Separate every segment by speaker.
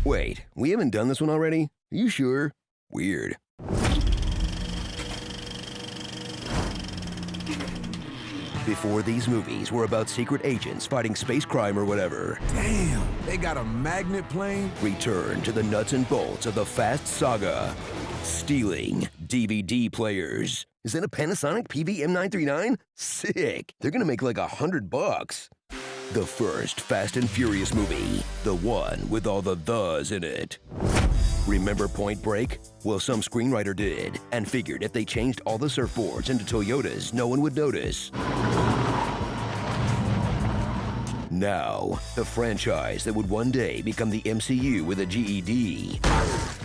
Speaker 1: Wait, we haven't done this one already? Are you sure? Weird. Before these movies were about secret agents fighting space crime or whatever.
Speaker 2: Damn, they got a magnet plane?
Speaker 1: Return to the nuts and bolts of the Fast Saga. Stealing DVD players. Is that a Panasonic PV-M939? Sick. They're gonna make like $100. The first Fast and Furious movie. The one with all the thes in it. Remember Point Break? Well, some screenwriter did, and figured if they changed all the surfboards into Toyotas, no one would notice. Now, the franchise that would one day become the MCU with a GED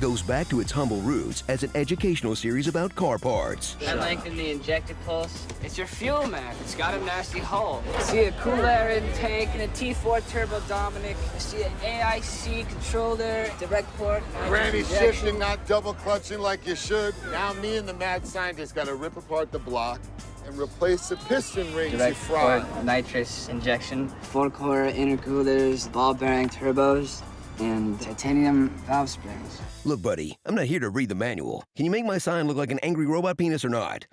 Speaker 1: goes back to its humble roots as an educational series about car parts.
Speaker 3: I lengthen the injected pulse. It's your fuel map. It's got a nasty hole. I see a cool air intake and a T4 turbo Dominic. I see an AIC controller, direct port.
Speaker 4: Granny shifting, not double clutching like you should. Now me and the mad scientist got to rip apart the block and replace the piston rings you fried.
Speaker 3: Nitrous injection, 4-core intercoolers, ball bearing turbos, and titanium valve springs.
Speaker 1: Look, buddy, I'm not here to read the manual. Can you make my sign look like an angry robot penis or not?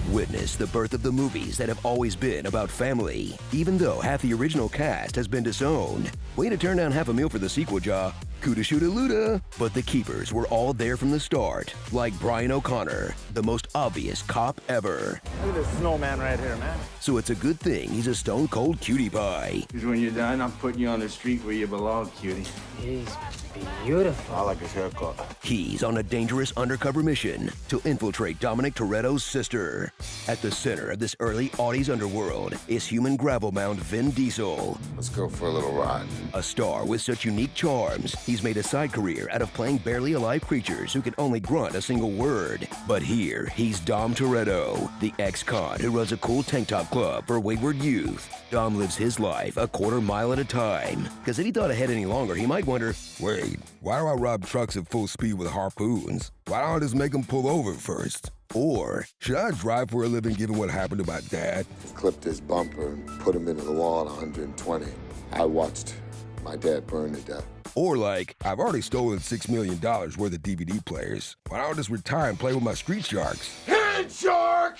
Speaker 1: Witness the birth of the movies that have always been about family, even though half the original cast has been disowned. Way to turn down half a meal for the sequel, Ja. Coulda, shoulda, luda. But the keepers were all there from the start, like Brian O'Connor, the most obvious cop ever.
Speaker 4: Look at this snowman right here, man.
Speaker 1: So it's a good thing he's a stone-cold cutie pie.
Speaker 5: Because when you're done, I'm putting you on the street where you belong, cutie.
Speaker 3: He's beautiful.
Speaker 4: I like his haircut.
Speaker 1: He's on a dangerous undercover mission to infiltrate Dominic Toretto's sister. At the center of this early '80s underworld is human gravel mound Vin Diesel.
Speaker 4: Let's go for a little ride.
Speaker 1: A star with such unique charms, he's made a side career out of playing barely alive creatures who can only grunt a single word. But here, he's Dom Toretto, the ex-con who runs a cool tank top club for wayward youth. Dom lives his life a quarter mile at a time, because if he thought ahead any longer, he might wonder, wait, why do I rob trucks at full speed with harpoons? Why don't I just make them pull over first? Or, should I drive for a living given what happened to my dad?
Speaker 4: Clipped his bumper and put him into the wall at 120. I watched my dad burn to death.
Speaker 1: Or like, I've already stolen $6 million worth of DVD players. Why don't I just retire and play with my street sharks?
Speaker 4: Hit it, shark!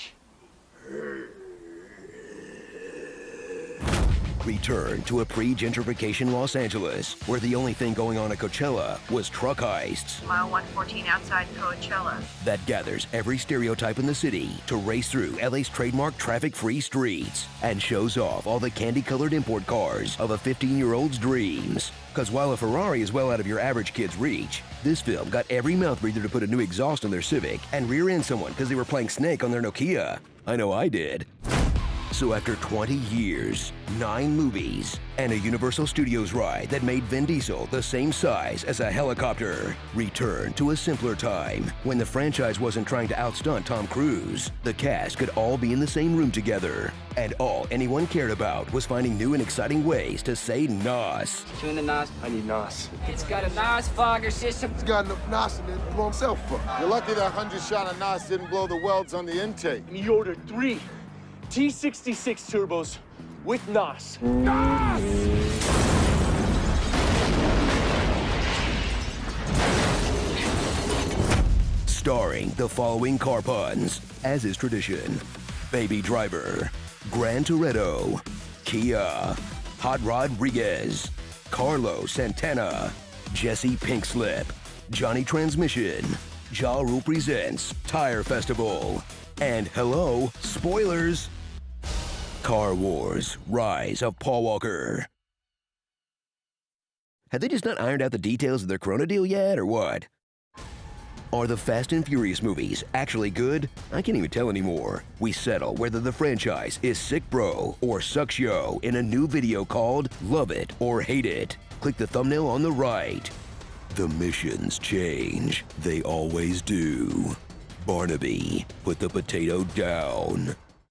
Speaker 1: Return to a pre-gentrification Los Angeles, where the only thing going on at Coachella was truck heists.
Speaker 6: Mile 114 outside Coachella.
Speaker 1: That gathers every stereotype in the city to race through LA's trademark traffic-free streets and shows off all the candy-colored import cars of a 15-year-old's dreams. Because while a Ferrari is well out of your average kid's reach, this film got every mouth breather to put a new exhaust on their Civic and rear-end someone because they were playing Snake on their Nokia. I know I did. So after 20 years, 9 movies, and a Universal Studios ride that made Vin Diesel the same size as a helicopter, return to a simpler time when the franchise wasn't trying to outstunt Tom Cruise. The cast could all be in the same room together, and all anyone cared about was finding new and exciting ways to say NOS.
Speaker 3: Tune the NOS.
Speaker 5: I need NOS.
Speaker 3: It's got a NOS fogger system.
Speaker 4: He's got enough NOS in it to blow himself up. You're lucky that 100 shot of NOS didn't blow the welds on the intake.
Speaker 7: And he ordered 3 T66 turbos with NOS.
Speaker 1: Starring the following car puns, as is tradition: Baby Driver, Gran Toretto, Kia, Hot Rodriguez, Carlos Santana, Jesse Pinkslip, Johnny Transmission, Ja Rule Presents Tire Festival, and hello, spoilers! Car Wars, Rise of Paul Walker. Have they just not ironed out the details of their Corona deal yet, or what? Are the Fast and Furious movies actually good? I can't even tell anymore. We settle whether the franchise is sick bro or sucks yo in a new video called Love It or Hate It. Click the thumbnail on the right. The missions change. They always do. Barnaby, put the potato down.